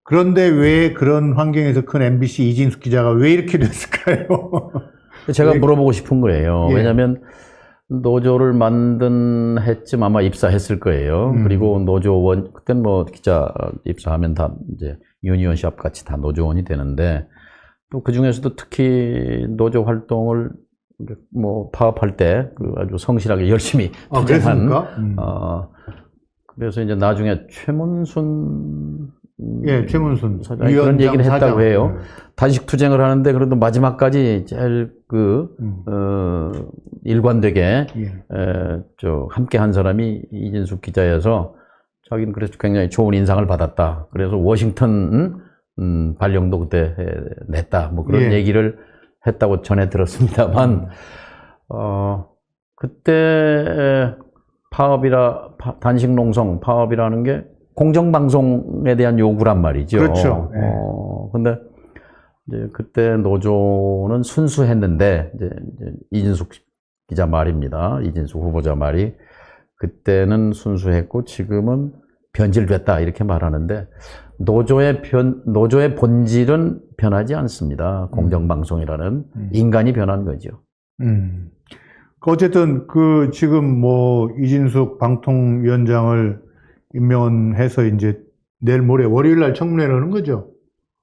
그런데 왜 그런 환경에서 큰 MBC 이진숙 기자가 왜 이렇게 됐을까요? 제가 물어보고 싶은 거예요. 예. 왜냐하면 노조를 만든 해쯤 아마 입사했을 거예요. 그리고 노조원, 그땐 뭐 기자 입사하면 다 이제 유니언샵 같이 다 노조원이 되는데, 또 그 중에서도 특히 노조 활동을 뭐 파업할 때 그 아주 성실하게 열심히 투쟁한, 그래서 이제 나중에 최문순 최문순 사장이 그런 얘기를 했다고 해요. 단식 투쟁을 하는데 그래도 마지막까지 제일 일관되게 함께 한 사람이 이진숙 기자여서 자기는 그래서 굉장히 좋은 인상을 받았다. 그래서 워싱턴 발령도 그때 냈다. 뭐 그런 얘기를 했다고 전해 들었습니다만, 그때 단식 농성 파업이라는 게 공정방송에 대한 요구란 말이죠. 그렇죠. 근데 이제 그때 노조는 순수했는데, 이제 이진숙 기자 말입니다. 이진숙 후보자 말이, 그때는 순수했고 지금은 변질됐다 이렇게 말하는데, 노조의 본질은 변하지 않습니다. 공정방송이라는 인간이 변한 거죠. 어쨌든 지금 뭐 이진숙 방통위원장을 임명해서 이제 내일 모레 월요일 날 청문회를 하는 거죠.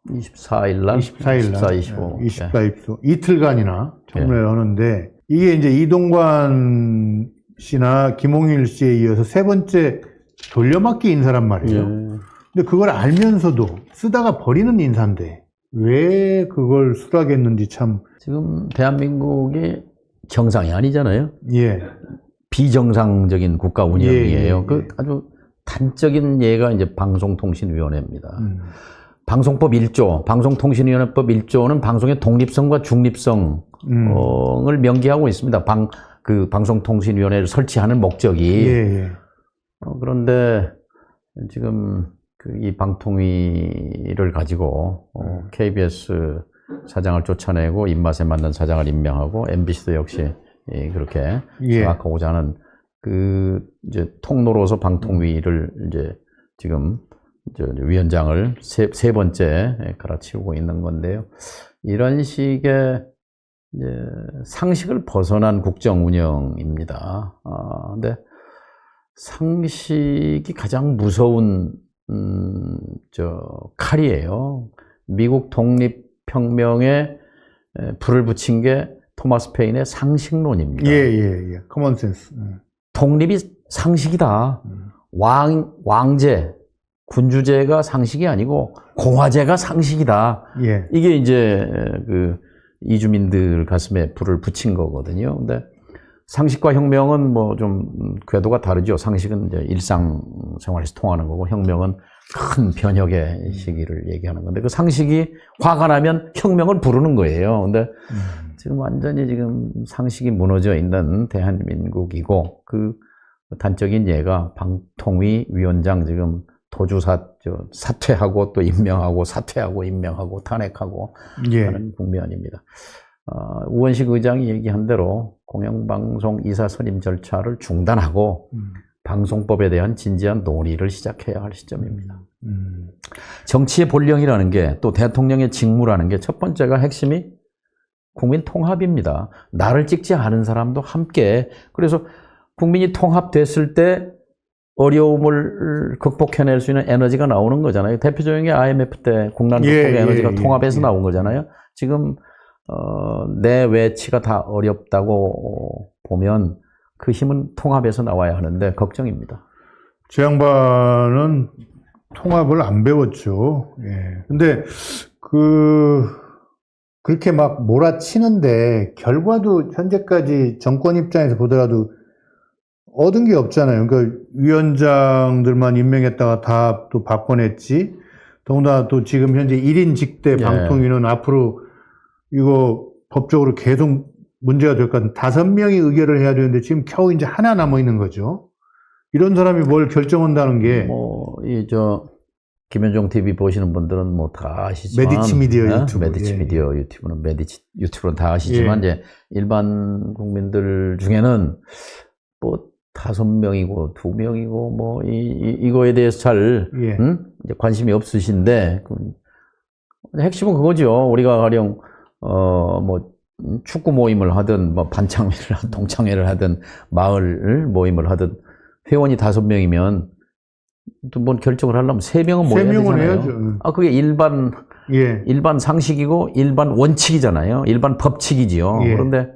24일 날, 25. 이틀간이나 청문회를 하는데, 이게 이제 이동관 씨나 김홍일 씨에 이어서 세 번째 돌려막기 인사란 말이에요. 근데 그걸 알면서도 쓰다가 버리는 인사인데 왜 그걸 수락했는지 참. 지금 대한민국이 정상이 아니잖아요. 비정상적인 국가 운영이에요. 아주 단적인 예가 이제 방송통신위원회입니다. 방송법 1조, 방송통신위원회법 1조는 방송의 독립성과 중립성을 명기하고 있습니다. 방송통신위원회를 설치하는 목적이. 그런데 지금 이 방통위를 가지고 KBS 사장을 쫓아내고 입맛에 맞는 사장을 임명하고, MBC도 역시 그렇게 장악하고자 하는 이제 통로로서 방통위를 이제 지금 위원장을 세 번째 갈아치우고 있는 건데요. 이런 식의 이제 상식을 벗어난 국정 운영입니다. 근데 상식이 가장 무서운 칼이에요. 미국 독립혁명에 불을 붙인 게 토마스 페인의 상식론입니다. 커먼 센스. 독립이 상식이다. 왕제, 군주제가 상식이 아니고 공화제가 상식이다. 이게 이제 이주민들 가슴에 불을 붙인 거거든요. 근데 상식과 혁명은 뭐 좀 궤도가 다르죠. 상식은 이제 일상생활에서 통하는 거고, 혁명은 큰 변혁의 시기를 얘기하는 건데, 그 상식이 화가 나면 혁명을 부르는 거예요. 근데 지금 완전히 지금 상식이 무너져 있는 대한민국이고, 그 단적인 예가 방통위 위원장 지금 사퇴하고 또 임명하고, 사퇴하고 임명하고 탄핵하고 하는 국면입니다. 우원식 의장이 얘기한 대로 공영방송 이사 선임 절차를 중단하고 방송법에 대한 진지한 논의를 시작해야 할 시점입니다. 정치의 본령이라는 게, 또 대통령의 직무라는 게 첫 번째가 핵심이 국민 통합입니다. 나를 찍지 않은 사람도 함께. 그래서 국민이 통합됐을 때 어려움을 극복해낼 수 있는 에너지가 나오는 거잖아요. 대표적인 게 IMF 때 국난 극복의 에너지가 통합에서 나온 거잖아요. 지금 내 외치가 다 어렵다고 보면 그 힘은 통합에서 나와야 하는데 걱정입니다. 저 양반은 통합을 안 배웠죠. 근데 그렇게 막 몰아치는데 결과도 현재까지 정권 입장에서 보더라도 얻은 게 없잖아요. 그러니까 위원장들만 임명했다가 다 또 바꿔냈지. 더군다나 또 지금 현재 1인 직대 방통위는 앞으로 이거 법적으로 계속 문제가 될 것 같은 5명이 의결을 해야 되는데 지금 겨우 이제 하나 남아 있는 거죠. 이런 사람이 뭘 결정한다는 게. 김현종 TV 보시는 분들은 뭐 다 아시지만. 메디치 미디어 유튜브. 메디치 미디어 유튜브는 메디치 유튜브는 다 아시지만, 이제 일반 국민들 중에는 뭐 5명이고 2명이고 뭐 이거에 대해서 잘 예. 이제 관심이 없으신데 핵심은 그거죠. 우리가 가령 뭐 축구 모임을 하든 뭐 반창회를 하든 동창회를 하든 마을 모임을 하든 회원이 5명이면 또 뭐 결정을 하려면 3명은 모여야 되잖아요. 해야죠. 그게 일반 상식이고 일반 원칙이잖아요. 일반 법칙이지요. 예. 그런데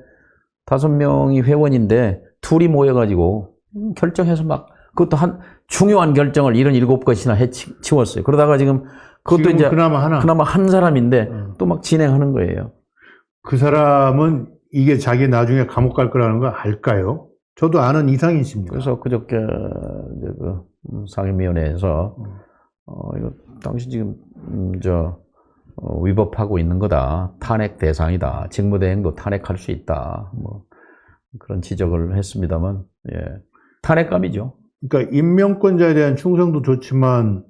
5명이 회원인데 둘이 모여가지고 결정해서 막 그것도 한 중요한 결정을 77것이나 해치웠어요. 그러다가 지금 그것도 이제 그나마 한 사람인데 또 막 진행하는 거예요. 그 사람은 이게 자기 나중에 감옥 갈 거라는 걸 알까요? 저도 아는 이상이십니다. 그래서 그저께 이제 그 상임위원회에서 이거 당신 지금 위법하고 있는 거다. 탄핵 대상이다. 직무대행도 탄핵할 수 있다. 뭐 그런 지적을 했습니다만, 예. 탄핵감이죠. 그러니까 임명권자에 대한 충성도 좋지만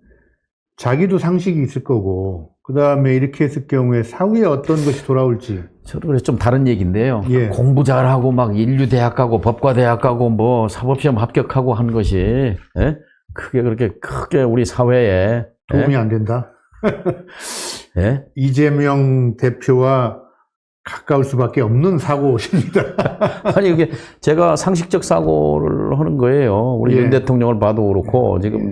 자기도 상식이 있을 거고, 그 다음에 이렇게 했을 경우에 사후에 어떤 것이 돌아올지. 저도 그래서 좀 다른 얘기인데요. 예. 공부 잘하고 막 인류대학 가고 법과대학 가고 뭐 사법시험 합격하고 한 것이 예? 그렇게 크게 우리 사회에 도움이 안 된다. 예? 이재명 대표와 가까울 수밖에 없는 사고십니다. 아니 이게 제가 상식적 사고를 하는 거예요. 우리 윤 대통령을 봐도 그렇고 지금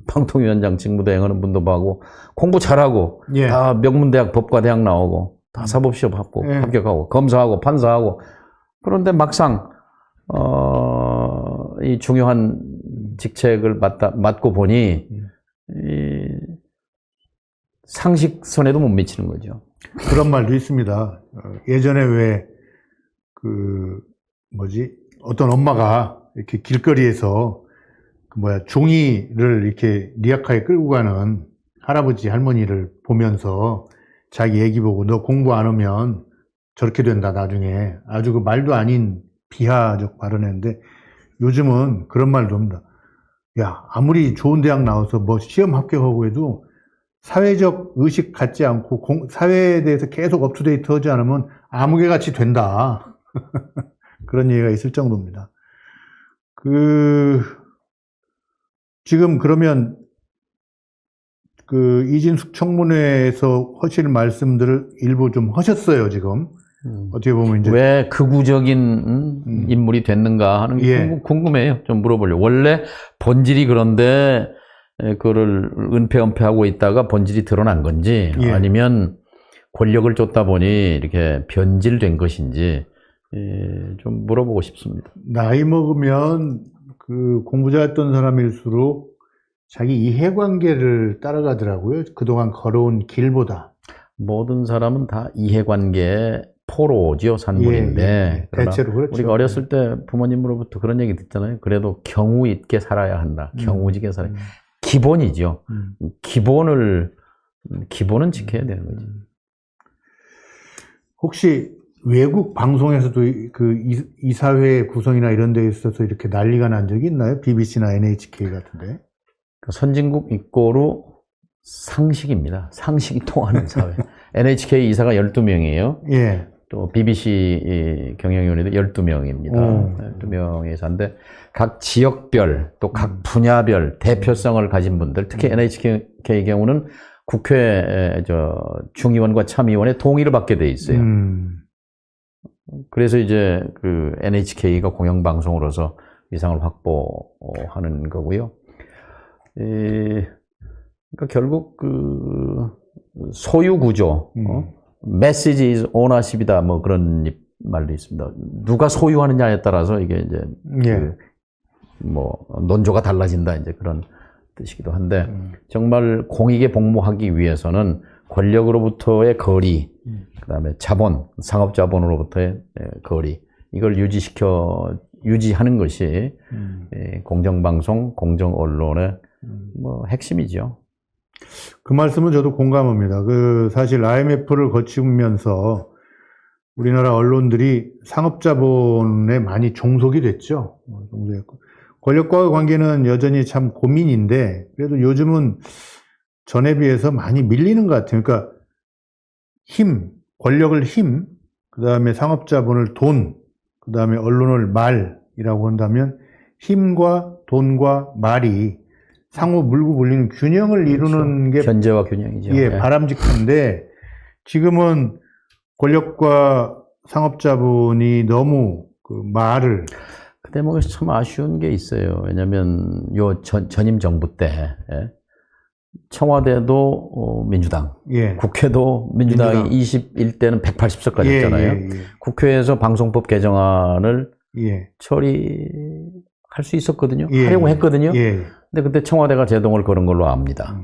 방통위원장 직무대행하는 분도 봐고 공부 잘하고 다 명문대학 법과대학 나오고 다 사법시험 합격하고 검사하고 판사하고 그런데 막상 이 중요한 직책을 맡고 보니 이 상식선에도 못 미치는 거죠. 그런 말도 있습니다. 예전에 왜 어떤 엄마가 이렇게 길거리에서 종이를 이렇게 리아카에 끌고 가는 할아버지 할머니를 보면서 자기 애기 보고 너 공부 안 하면 저렇게 된다 나중에 아주 그 말도 아닌 비하적 발언했는데 요즘은 그런 말도 합니다. 야 아무리 좋은 대학 나와서 뭐 시험 합격하고 해도 사회적 의식 갖지 않고 사회에 대해서 계속 업투데이트 하지 않으면 아무개같이 된다. 그런 얘기가 있을 정도입니다. 지금 그러면 이진숙 청문회에서 하실 말씀들을 일부 좀 하셨어요, 지금. 어떻게 보면 이제. 왜 극우적인 인물이 됐는가 하는 게 궁금해요. 좀 물어보려고. 원래 본질이 그런데 그거를 은폐하고 있다가 본질이 드러난 건지 아니면 권력을 쫓다 보니 이렇게 변질된 것인지 좀 물어보고 싶습니다. 나이 먹으면 공부 잘했던 사람일수록 자기 이해관계를 따라가더라고요. 그동안 걸어온 길보다. 모든 사람은 다 이해관계 포로죠, 산물인데. 대체로 그렇죠. 우리가 어렸을 때 부모님으로부터 그런 얘기 듣잖아요. 그래도 경우 있게 살아야 한다. 경우지게 살아야 한다. 기본이죠. 기본은 지켜야 되는 거지. 혹시 외국 방송에서도 이사회 구성이나 이런 데 있어서 이렇게 난리가 난 적이 있나요? BBC나 NHK 같은데. 선진국 입고로 상식입니다. 상식이 통하는 사회. NHK 이사가 12명이에요. 예. 또 BBC 경영위원회도 12명입니다. 12명의 이사인데 각 지역별 또 각 분야별 대표성을 가진 분들, 특히 NHK 경우는 국회 중의원과 참의원의 동의를 받게 돼 있어요. 그래서 이제 NHK가 공영방송으로서 위상을 확보하는 거고요. 그러니까 결국 소유 구조, message is ownership이다, 뭐 그런 말도 있습니다. 누가 소유하느냐에 따라서 이게 이제 논조가 달라진다, 이제 그런 뜻이기도 한데 정말 공익에 복무하기 위해서는 권력으로부터의 거리, 그다음에 자본, 상업 자본으로부터의 거리, 이걸 유지하는 것이 공정방송, 공정언론의 핵심이죠. 그 말씀은 저도 공감합니다. 사실 IMF를 거치면서 우리나라 언론들이 상업자본에 많이 종속이 됐죠. 권력과의 관계는 여전히 참 고민인데, 그래도 요즘은 전에 비해서 많이 밀리는 것 같아요. 그러니까 권력을 그 다음에 상업자본을 돈, 그 다음에 언론을 말이라고 한다면 힘과 돈과 말이 상호 물고 불리는 균형을 이루는 게 현재와 균형이죠. 예, 네. 바람직한데 지금은 권력과 상업자본이 너무 그 말을 그 대목에서 참 아쉬운 게 있어요. 왜냐하면 요 전임 정부 때 예, 청와대도 민주당, 예. 국회도 민주당이 민주당. 21대는 180석까지 예, 했잖아요. 예, 국회에서 방송법 개정안을 예. 처리할 수 있었거든요. 예, 하려고 했거든요. 예. 근데 그때 청와대가 제동을 걸은 걸로 압니다.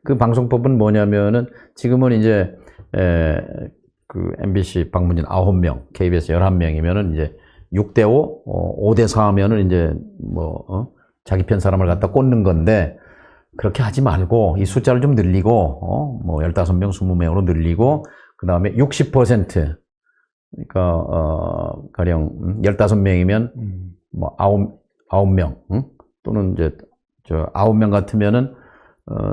그 방송법은 뭐냐면은 지금은 이제 그 MBC 방문인 9명, KBS 11명이면은 이제 6대5, 5대4 하면은 이제 자기 편 사람을 갖다 꽂는 건데 그렇게 하지 말고 이 숫자를 좀 늘리고 뭐 15명, 20명으로 늘리고 그다음에 60% 그러니까 가령 15명이면 뭐 9명 또는 이제 9명 같으면은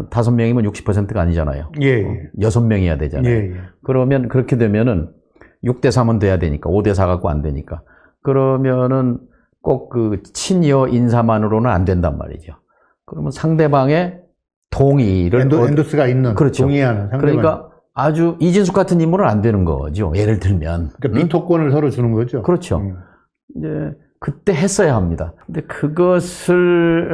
5명이면 60%가 아니잖아요. 예. 6명이어야 되잖아요. 예. 그러면 그렇게 되면은 6대3은 돼야 되니까 5대4 갖고 안 되니까 그러면은 꼭 그 친여 인사만으로는 안 된단 말이죠. 그러면 상대방의 동의를 엔도스가 있는 그렇죠. 동의하는 상대방. 그러니까 아주 이진숙 같은 인물은 안 되는 거죠. 예를 들면 그러니까 비토권을 서로 주는 거죠. 그렇죠. 이제 그때 했어야 합니다. 근데 그것을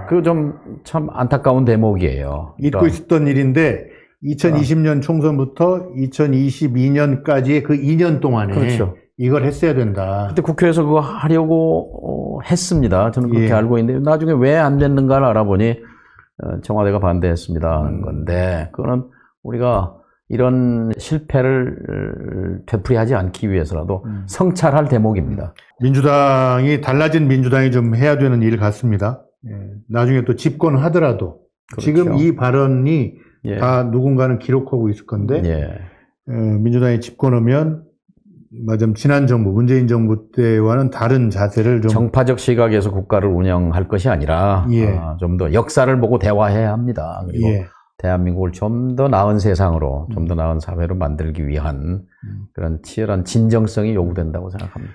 그 좀 참 안타까운 대목이에요. 잊고 그러니까 있었던 일인데 2020년 총선부터 2022년까지의 그 2년 동안에 그렇죠. 이걸 했어야 된다. 그때 국회에서 그거 하려고 했습니다. 저는 그렇게 예. 알고 있는데 나중에 왜 안 됐는가를 알아보니 청와대가 반대했습니다 하는 건데 그거는 우리가 이런 실패를 되풀이하지 않기 위해서라도 성찰할 대목입니다. 민주당이 달라진 민주당이 좀 해야 되는 일 같습니다. 예. 나중에 또 집권을 하더라도 그렇죠. 지금 이 발언이 예. 다 누군가는 기록하고 있을 건데 예. 민주당이 집권하면 맞아 지난 정부 문재인 정부 때와는 다른 자세를 좀 정파적 시각에서 국가를 운영할 것이 아니라 예. 좀 더 역사를 보고 대화해야 합니다. 그리고 예. 대한민국을 좀 더 나은 세상으로, 좀 더 나은 사회로 만들기 위한 그런 치열한 진정성이 요구된다고 생각합니다.